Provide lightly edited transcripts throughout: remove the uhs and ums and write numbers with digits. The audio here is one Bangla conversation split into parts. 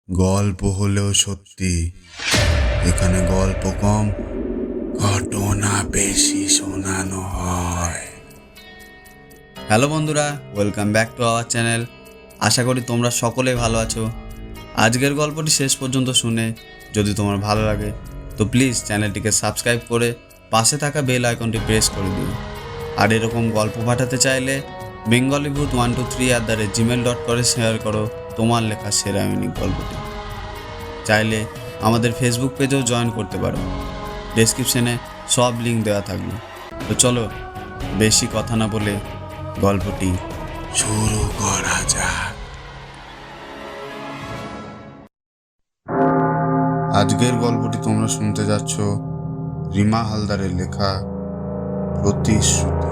গল্প হলেও সত্যি। এখানে গল্প কম, ঘটনা বেশি শোনানো হয়। হ্যালো বন্ধুরা, welcome back to our channel. আশা করি তোমরা সকলে ভালো আছো। আজকের গল্পটি শেষ পর্যন্ত শুনে যদি তোমার ভালো লাগে তো প্লিজ চ্যানেলটিকে সাবস্ক্রাইব করে পাশে থাকা বেল আইকনটি প্রেস করে দিও। আর এরকম গল্প পাঠাতে চাইলে bengalibhoot123@gmail.com শেয়ার করো তোমার লেখা সেরা ইউনিক গল্পটি। চাইলে আমাদের ফেসবুক পেজেও জয়েন করতে পারো, ডেসক্রিপশনে সব লিঙ্ক দেওয়া থাকবে। তো চলো বেশি কথা না বলে গল্পটি শুরু করা যাক। আজকের গল্পটি তোমরা শুনতে যাচ্ছ রিমা হালদারের লেখা প্রতিশ্রুতি।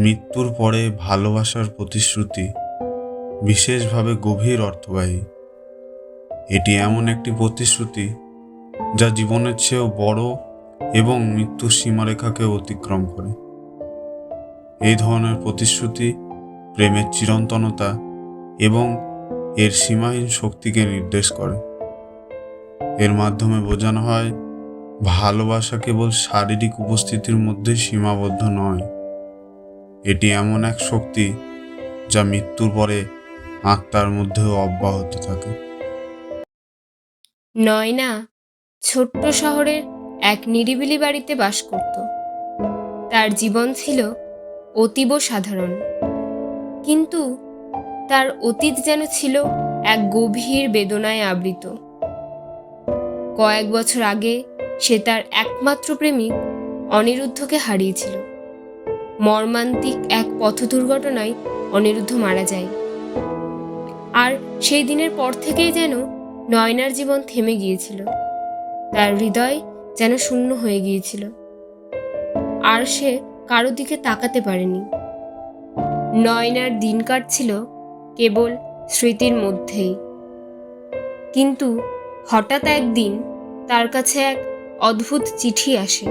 মৃত্যুর পরে ভালোবাসার প্রতিশ্রুতি বিশেষভাবে গভীর অর্থবাহী। এটি এমন একটি প্রতিশ্রুতি যা জীবনের চেয়েও বড় এবং মৃত্যুর সীমারেখাকে অতিক্রম করে। এই ধরনের প্রতিশ্রুতি প্রেমের চিরন্তনতা এবং এর সীমাহীন শক্তিকে নির্দেশ করে। এর মাধ্যমে বোঝানো হয় ভালোবাসা কেবল শারীরিক উপস্থিতির মধ্যে সীমাবদ্ধ নয়, এটি এমন এক শক্তি যা মৃত্যুর পরে আত্মার মধ্যেও অব্যাহত থাকে। নয়না ছোট্ট শহরের এক নিরিবিলি বাড়িতে বাস করত। তার জীবন ছিল অতীব সাধারণ, কিন্তু তার অতীত যেন ছিল এক গভীর বেদনায় আবৃত। কয়েক বছর আগে সে তার একমাত্র প্রেমিক অনিরুদ্ধকে হারিয়েছিল। মর্মান্তিক এক পথ দুর্ঘটনায় অনিরুদ্ধ মারা যায়। আর সেই দিনের পর থেকেই যেন নয়নার জীবন থেমে গিয়েছিল। তার হৃদয় যেন শূন্য হয়ে গিয়েছিল, আর সে কারো দিকে তাকাতে পারেনি। নয়নার দিন কাটছিল কেবল স্মৃতির মধ্যেই। কিন্তু হঠাৎ একদিন তার কাছে এক অদ্ভুত চিঠি আসে।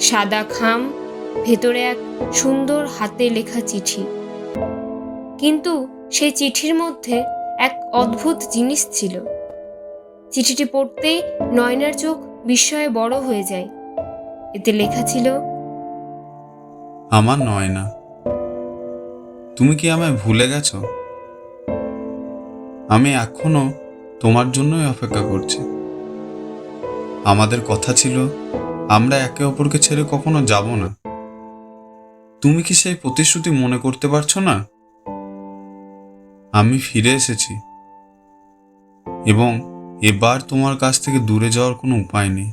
সাদা খাম, ভেতরে এক সুন্দর হাতে লেখা চিঠি। কিন্তু সেই চিঠির মধ্যে এক অদ্ভুত জিনিস ছিল। চিঠিটি পড়তেই নয়নার চোখ বিস্ময়ে বড় হয়ে যায়। এতে লেখা ছিল, আমার নয়না, তুমি কি আমায় ভুলে গেছো? আমি এখনো তোমার জন্যই অপেক্ষা করছি। আমাদের কথা ছিল আমরা একে অপরকে ছেড়ে কখনো যাব না। তুমি কি সেই প্রতিশ্রুতি মনে করতে পারছো না? আমি ফিরে এসেছি এবং এবার তোমার কাছ থেকে দূরে যাওয়ার কোনো উপায় নেই।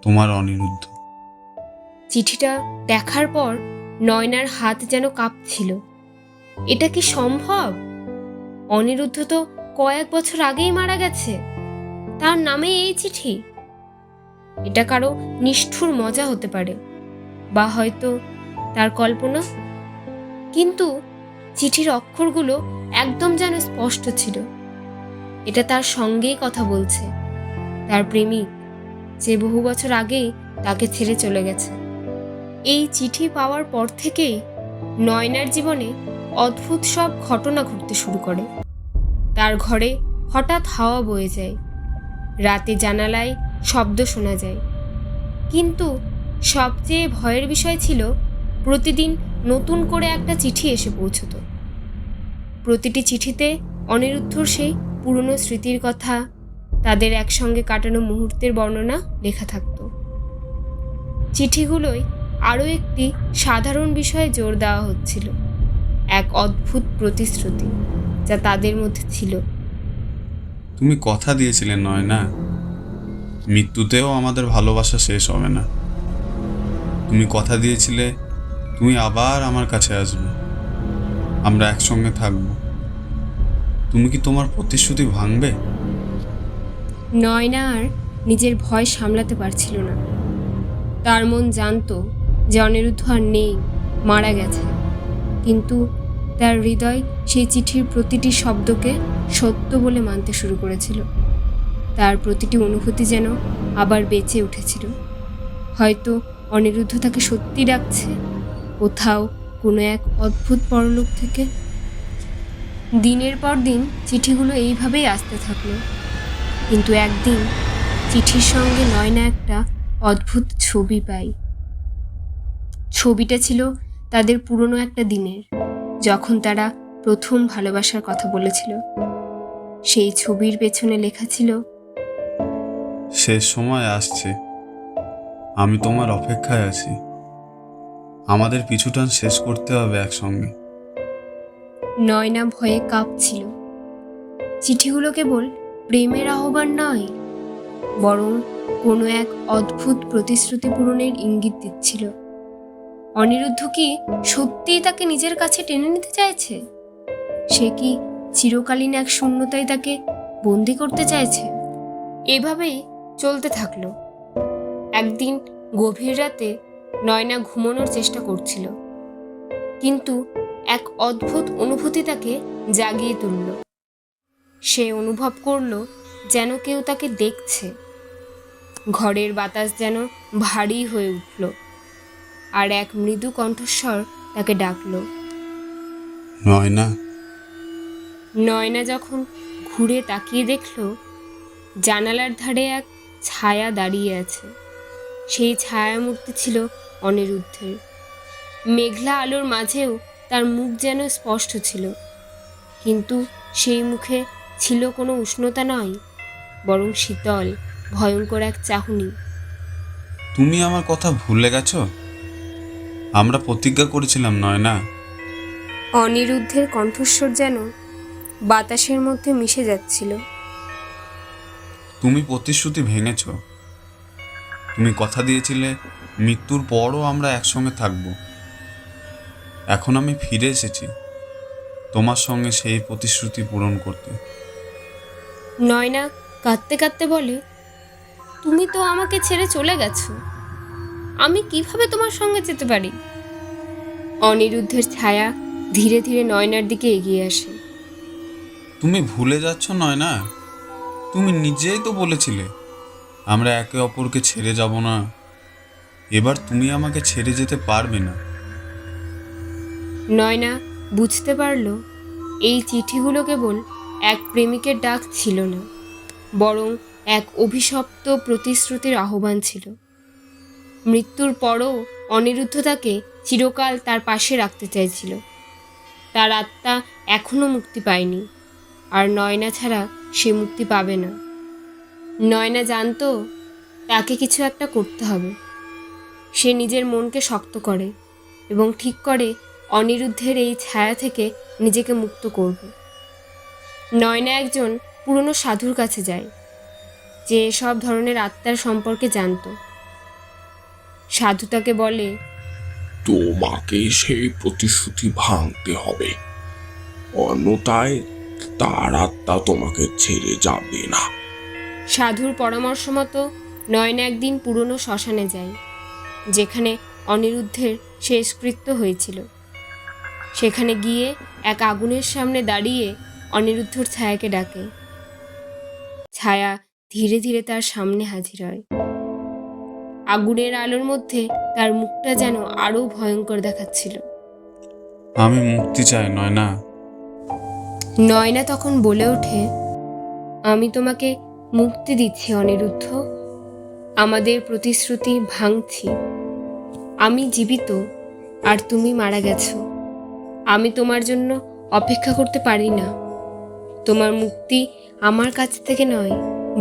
তোমার অনিরুদ্ধ। চিঠিটা দেখার পর নয়নার হাত যেন কাঁপছিল। এটা কি সম্ভব? অনিরুদ্ধ তো কয়েক বছর আগেই মারা গেছে, তার নামে এই চিঠি। এটা কারো নিষ্ঠুর মজা হতে পারে, বা হয়তো তার কল্পনা। কিন্তু চিঠির অক্ষরগুলো একদম যেন স্পষ্ট ছিল। এটা তার সঙ্গেই কথা বলছে, তার প্রেমিক, যে বহু বছর আগেই তাকে ছেড়ে চলে গেছে। এই চিঠি পাওয়ার পর থেকেই নয়নার জীবনে অদ্ভুত সব ঘটনা ঘটতে শুরু করে। তার ঘরে হঠাৎ হাওয়া বয়ে যায়, রাতে জানালায় শব্দ শোনা যায়। কিন্তু সবচেয়ে ভয়ের বিষয় ছিল প্রতিদিন নতুন করে একটা চিঠি এসে পৌঁছত। প্রতিটি চিঠিতে অনিরুদ্ধর সেই পুরনো স্মৃতির কথা, তাদের একসঙ্গে কাটানো মুহূর্তের বর্ণনা লেখা থাকত। চিঠিগুলোয় আরও একটি সাধারণ বিষয়ে জোর দেওয়া হচ্ছিল, এক অদ্ভুত প্রতিশ্রুতি যা তাদের মধ্যে ছিল। তুমি কথা দিয়েছিলে নয়না, মৃত্যুতেও আমাদের ভালোবাসা শেষ হবে না। তুমি কথা দিয়েছিলে তুমি আবার আমার কাছে আসবে, আমরা একসঙ্গে থাকবো। তুমি কি তোমার প্রতিশ্রুতি ভাঙবে? নয়না আর নিজের ভয় সামলাতে পারছিল না। তার মন জানতো যে অনিরুদ্ধ আর নেই, মারা গেছে। কিন্তু তার হৃদয় সেই চিঠির প্রতিটি শব্দকে সত্য বলে মানতে শুরু করেছিল। তার প্রতিটি অনুভূতি যেন আবার বেঁচে উঠেছিল। হয়তো অনিরুদ্ধ তাকে সত্যি ডাকছে, কোথাও কোনো এক অদ্ভুত পরলোক থেকে। দিনের পর দিন চিঠিগুলো এইভাবেই আসতে থাকলো। কিন্তু একদিন চিঠির সঙ্গে নয়না একটা অদ্ভুত ছবি পায়। ছবিটা ছিল তাদের পুরনো একটা দিনের, যখন তারা প্রথম ভালোবাসার কথা বলেছিল। সেই ছবির পেছনে লেখা ছিল, শেষ সময় আসছে, আমি তোমার অপেক্ষায় আছি, আমাদের পিছুটান শেষ করতে হবে একসঙ্গে। নয়না ভয়ে কাঁপছিল। চিঠিগুলো কেবল প্রেমের আহ্বান নয়, বরং কোনো এক অদ্ভুত প্রতিশ্রুতি পূরণের ইঙ্গিত দিচ্ছিল। অনিরুদ্ধ কি সত্যিই তাকে নিজের কাছে টেনে নিতে চাইছে? সে কি চিরকালীন এক শূন্যতায় তাকে বন্দি করতে চাইছে? এভাবেই চলতে থাকলো। একদিন গভীর রাতে নয়না ঘুমানোর চেষ্টা করছিল, কিন্তু এক অদ্ভুত অনুভূতি তাকে জাগিয়ে তুলল। সে অনুভব করলো যেন কেউ তাকে দেখছে। ঘরের বাতাস যেন ভারী হয়ে উঠল, আর এক মৃদু কণ্ঠস্বর তাকে ডাকলো। নয়না। নয়না যখন ঘুরে তাকিয়ে দেখল, জানালার ধারে এক ছায়া দাঁড়িয়ে আছে। সেই ছায়ামূর্তি ছিল অনিরুদ্ধের। মেঘলা আলোর মাঝেও তার মুখ যেন স্পষ্ট ছিল, কিন্তু সেই মুখে ছিল কোনো উষ্ণতা নয়, বরং শীতল ভয়ঙ্কর এক চাহনি। তুমি আমার কথা ভুলে গেছো? আমরা প্রতিজ্ঞা করেছিলাম নয়না। অনিরুদ্ধের কণ্ঠস্বর যেন বাতাসের মধ্যে মিশে যাচ্ছিল। তুমি প্রতিশ্রুতি ভেঙেছ। তুমি কথা দিয়েছিলে মৃত্যুর পরও আমরা একসঙ্গে থাকব। এখন আমি ফিরে এসেছি তোমার সঙ্গে সেই প্রতিশ্রুতি পূরণ করতে। নয়না কাঁদতে কাঁদতে বলে, তুমি তো আমাকে ছেড়ে চলে গেছো, আমি কিভাবে তোমার সঙ্গে যেতে পারি? অনিরুদ্ধের ছায়া ধীরে ধীরে নয়নার দিকে এগিয়ে আসে। তুমি ভুলে যাচ্ছ নয়না, তুমি নিজেই তো বলেছিলে আমরা একে অপরকে ছেড়ে যাব না। এবার তুমি আমাকে ছেড়ে যেতে পারবে না। নয়না বুঝতে পারল এই চিঠিগুলো কেবল এক প্রেমিকের ডাক ছিল না, বরং এক অভিশপ্ত প্রতিশ্রুতির আহ্বান ছিল। মৃত্যুর পরও অনিরুদ্ধ তাকে চিরকাল তার পাশে রাখতে চাইছিল। তার আত্মা এখনও মুক্তি পায়নি, আর নয়না ছাড়া সে মুক্তি পাবে না। নয়না জানতো তাকে কিছু একটা করতে হবে। সে নিজের মনকে শক্ত করে এবং ঠিক করে অনিরুদ্ধের এই ছায়া থেকে নিজেকে মুক্ত করবে। নয়না একজন পুরনো সাধুর কাছে যায়, যে সব ধরনের আত্মার সম্পর্কে জানতো। সাধু তাকে বলে, তোমাকে সেই প্রতিশ্রুতি ভাঙতে হবে, অন্যথায় তার আত্মা তোমাকে ছেড়ে যাবে না। সাধুর পরামর্শ মতো নয়না একদিন পুরনো শ্মশানে যায়, যেখানে অনিরুদ্ধের শেষকৃত্য হয়েছিল। সেখানে গিয়ে এক আগুনের সামনে দাঁড়িয়ে অনিরুদ্ধর ছায়াকে ডাকে। ছায়া ধীরে ধীরে তার সামনে হাজির হয়। আগুনের আলোর মধ্যে তার মুখটা যেন আরো ভয়ঙ্কর দেখাচ্ছিল। আমি মুক্তি চাই নয়না। নয়না তখন বলে ওঠে, আমি তোমাকে মুক্তি দিচ্ছি অনিরুদ্ধ, আমাদের প্রতিশ্রুতি ভাঙছি। আমি জীবিত আর তুমি মারা গেছো। আমি তোমার জন্য অপেক্ষা করতে পারি না। তোমার মুক্তি আমার কাছ থেকে নয়,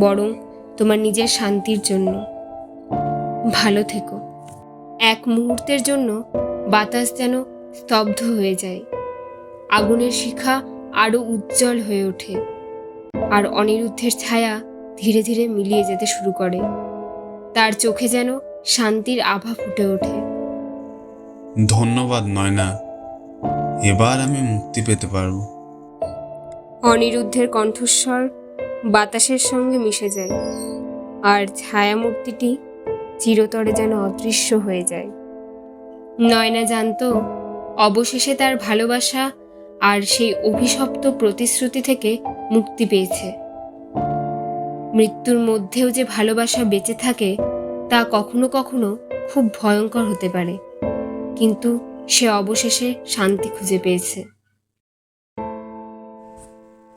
বরং তোমার নিজের শান্তির জন্য। ভালো থেকো। এক মুহূর্তের জন্য বাতাস যেন স্তব্ধ হয়ে যায়। আগুনের শিখা আরো উজ্জ্বল হয়ে ওঠে, আর অনিরুদ্ধের ছায়া ধীরে ধীরে মিলিয়ে যেতে শুরু করে। তার চোখে যেন শান্তির আভা ফুটে ওঠে। ধন্যবাদ নয়না, এবার আমি মুক্তি পেতে পারবো। অনিরুদ্ধের কণ্ঠস্বর বাতাসের সঙ্গে মিশে যায়, আর ছায়ামূর্তিটি চিরতরে যেন অদৃশ্য হয়ে যায়। নয়না জানতো অবশেষে তার ভালোবাসা আর সেই অভিশপ্ত প্রতিশ্রুতি থেকে মুক্তি পেয়েছে। মৃত্যুর মধ্যেও যে ভালোবাসা বেঁচে থাকে তা কখনো কখনো খুব ভয়ঙ্কর হতে পারে, কিন্তু সে অবশেষে শান্তি খুঁজে পেয়েছে।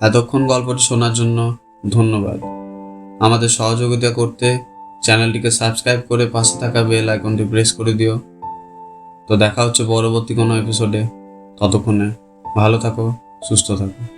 এতক্ষণ গল্পটি শোনার জন্য ধন্যবাদ। আমাদের সহযোগিতা করতে চ্যানেলটিকে সাবস্ক্রাইব করে পাশে থাকা বেল আইকনটি প্রেস করে দিও। তো দেখা হচ্ছে পরবর্তী কোনো এপিসোডে। ততক্ষণে ভালো থাকো, সুস্থ থাকো।